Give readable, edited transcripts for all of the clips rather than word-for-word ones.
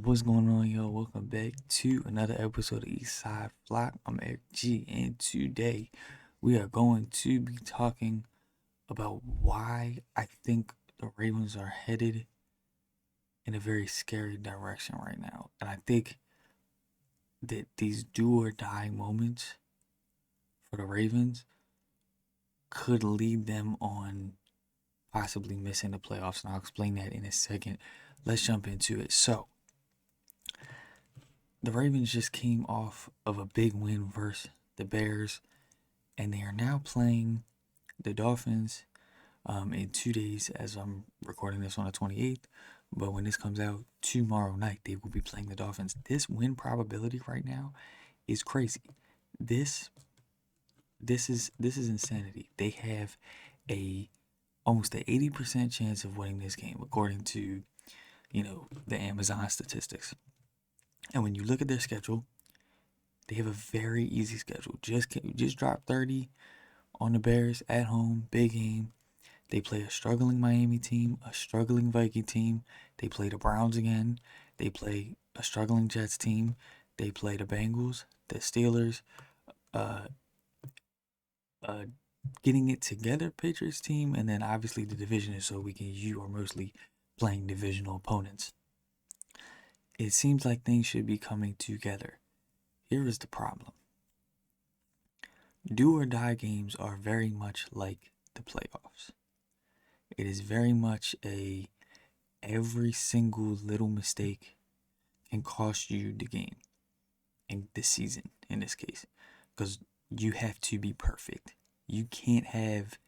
What's going on, y'all? Welcome back to another episode of Eastside Flock. I'm Eric G, and today we are going to be talking about why I think the Ravens are headed in a very scary direction right now. And I think that these do or die moments for the Ravens could lead them on possibly missing the playoffs. And I'll explain that in a second. Let's jump into it. So, the Ravens just came off of a big win versus the Bears, and they are now playing the Dolphins in 2 days as I'm recording this on the 28th. But when this comes out tomorrow night, they will be playing the Dolphins. This win probability right now is crazy. This is insanity. They have a almost an 80% chance of winning this game according to the Amazon statistics. And when you look at their schedule, they have a very easy schedule. Just drop 30 on the Bears at home, big game. They play a struggling Miami team, a struggling Viking team. They play the Browns again. They play a struggling Jets team. They play the Bengals, the Steelers, uh, getting it together Patriots team, and then obviously the division is so you are mostly playing divisional opponents. It seems like things should be coming together. Here is the problem. Do or die games are very much like the playoffs. It is very much every single little mistake can cost you the game and the season in this case, because you have to be perfect. You can't have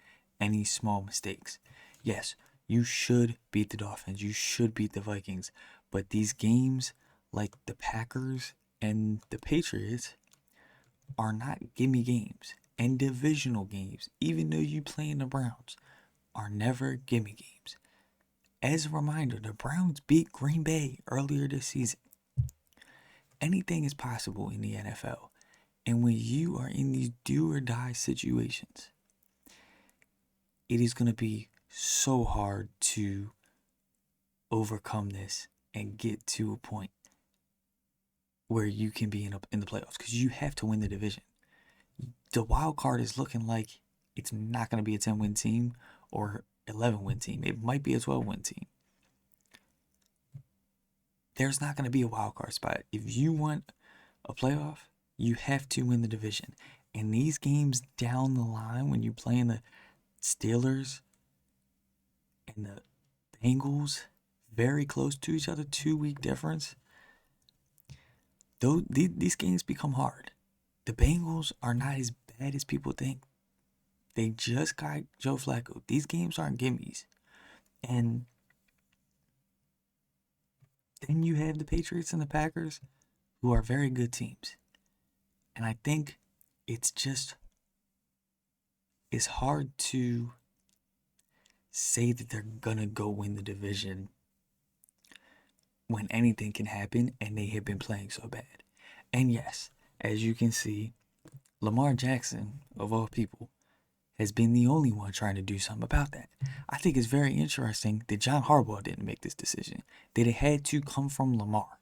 any small mistakes. Yes, you should beat the Dolphins. You should beat the Vikings. But these games, like the Packers and the Patriots, are not gimme games. And divisional games, even though you play in the Browns, are never gimme games. As a reminder, the Browns beat Green Bay earlier this season. Anything is possible in the NFL. And when you are in these do or die situations, it is going to be so hard to overcome this and get to a point where you can be in the playoffs, because you have to win the division. The wild card is looking like it's not going to be a 10-win team or 11-win team. It might be a 12-win team. There's not going to be a wild card spot. If you want a playoff, you have to win the division. And these games down the line, when you're playing the Steelers and the Bengals, very close to each other, 2-week difference, though these games become hard. The Bengals are not as bad as people think. They just got Joe Flacco. These games aren't gimmies. And then you have the Patriots and the Packers, who are very good teams. And I think it's hard to say that they're gonna go win the division when anything can happen and they have been playing so bad. And yes, as you can see, Lamar Jackson, of all people, has been the only one trying to do something about that. I think it's very interesting that John Harbaugh didn't make this decision, that it had to come from Lamar.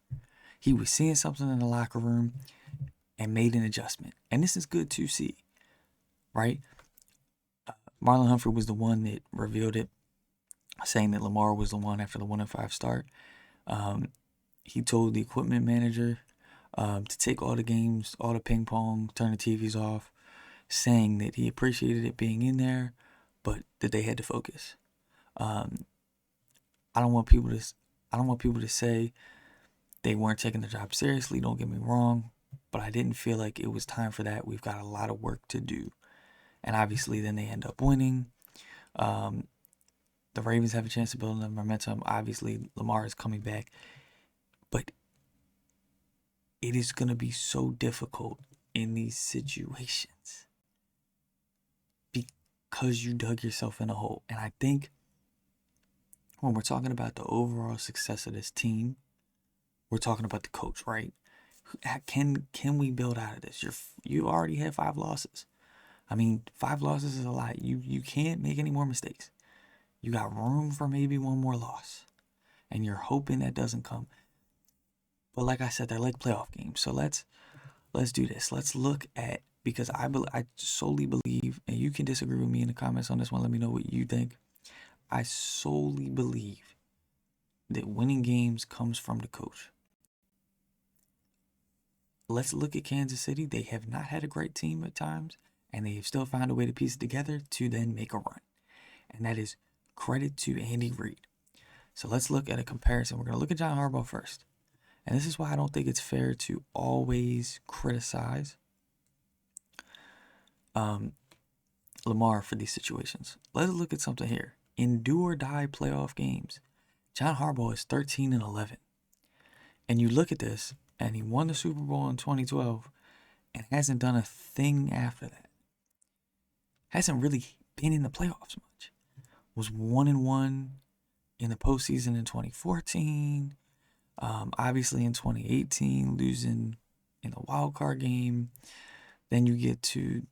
He was seeing something in the locker room and made an adjustment. And this is good to see, right? Marlon Humphrey was the one that revealed it, saying that Lamar was the one after the 1-5 start. He told the equipment manager to take all the games, all the ping pong, turn the TVs off, saying that he appreciated it being in there, but that they had to focus. I don't want people to say they weren't taking the job seriously. Don't get me wrong, but I didn't feel like it was time for that. We've got a lot of work to do, and obviously, then they end up winning. The Ravens have a chance to build on the momentum. Obviously, Lamar is coming back, but it is going to be so difficult in these situations because you dug yourself in a hole. And I think when we're talking about the overall success of this team, we're talking about the coach, right? Can we build out of this? You already have 5 losses. I mean, 5 losses is a lot. You can't make any more mistakes. You got room for maybe one more loss, and you're hoping that doesn't come. But like I said, they're like playoff games. So let's do this. Let's look at, because I solely believe, and you can disagree with me in the comments on this one. Let me know what you think. I solely believe that winning games comes from the coach. Let's look at Kansas City. They have not had a great team at times, and they have still found a way to piece it together to then make a run. And that is credit to Andy Reid. So let's look at a comparison. We're going to look at John Harbaugh first. And this is why I don't think it's fair to always criticize Lamar for these situations. Let's look at something here. In do or die playoff games, John Harbaugh is 13-11. And you look at this, and he won the Super Bowl in 2012 and hasn't done a thing after that. Hasn't really been in the playoffs much. Was 1-1 in the postseason in 2014. Obviously in 2018, losing in the wild card game. Then you get to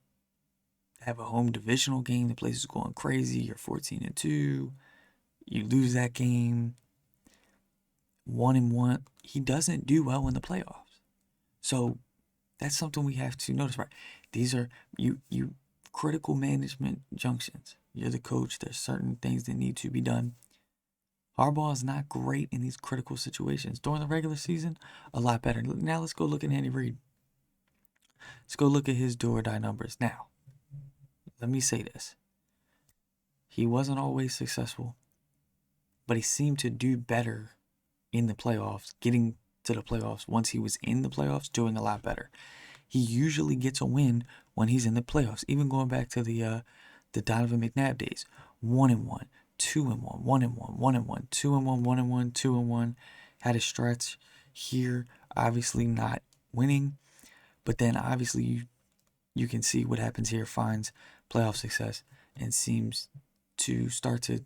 have a home divisional game. The place is going crazy. You're 14-2. You lose that game. 1-1. He doesn't do well in the playoffs. So that's something we have to notice, right? These are you critical management junctions. You're the coach. There's certain things that need to be done. Harbaugh is not great in these critical situations. During the regular season, a lot better. Now let's go look at Andy Reid. Let's go look at his do or die numbers. Now, let me say this. He wasn't always successful, but he seemed to do better in the playoffs, getting to the playoffs. Once he was in the playoffs, doing a lot better. He usually gets a win when he's in the playoffs. Even going back to the Donovan McNabb days, 1-1, 2-1, 1-1, 1-1, 2-1, 1-1, 2-1. Had a stretch here, obviously not winning, but then obviously you can see what happens here. Finds playoff success and seems to start to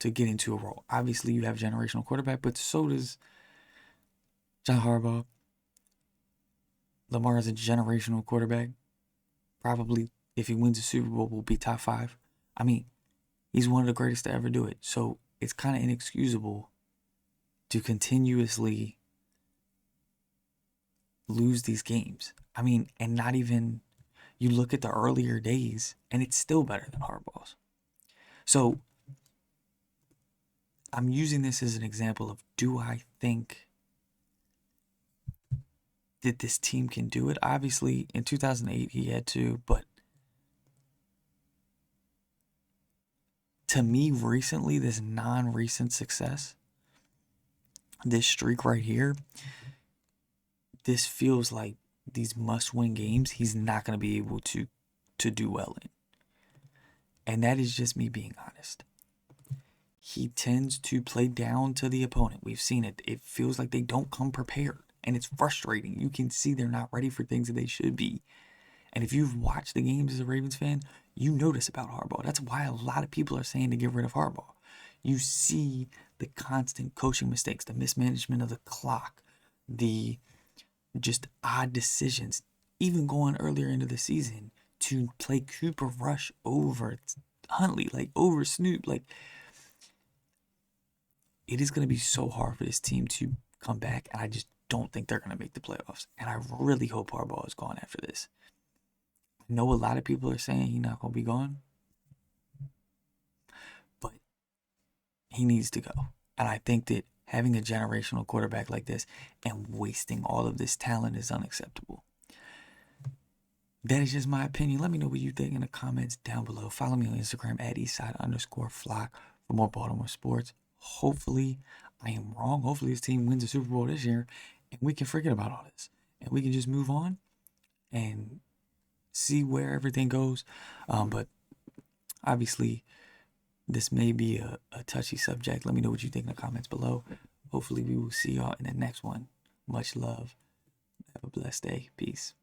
get into a role. Obviously, you have a generational quarterback, but so does John Harbaugh. Lamar is a generational quarterback. Probably, if he wins the Super Bowl, will be top 5. I mean, he's one of the greatest to ever do it. So it's kind of inexcusable to continuously lose these games. I mean, and not even, you look at the earlier days, and it's still better than Harbaugh's. So I'm using this as an example of, do I think that this team can do it? Obviously, in 2008, he had to, but to me, recently, this non-recent success, this streak right here, this feels like these must-win games he's not going to be able to do well in. And that is just me being honest. He tends to play down to the opponent. We've seen it. It feels like they don't come prepared. And it's frustrating. You can see they're not ready for things that they should be. And if you've watched the games as a Ravens fan, you notice about Harbaugh. That's why a lot of people are saying to get rid of Harbaugh. You see the constant coaching mistakes, the mismanagement of the clock, the just odd decisions, even going earlier into the season to play Cooper Rush over Huntley, like over Snoop. Like, it is going to be so hard for this team to come back, and I just don't think they're going to make the playoffs. And I really hope Harbaugh is gone after this. I know a lot of people are saying he's not going to be gone, but he needs to go. And I think that having a generational quarterback like this and wasting all of this talent is unacceptable. That is just my opinion. Let me know what you think in the comments down below. Follow me on Instagram at Eastside_Flock for more Baltimore sports. Hopefully, I am wrong. Hopefully, this team wins the Super Bowl this year and we can forget about all this. And we can just move on and see where everything goes. But obviously, this may be a touchy subject. Let me know what you think in the comments below. Hopefully, we will see y'all in the next one. Much love. Have a blessed day. Peace.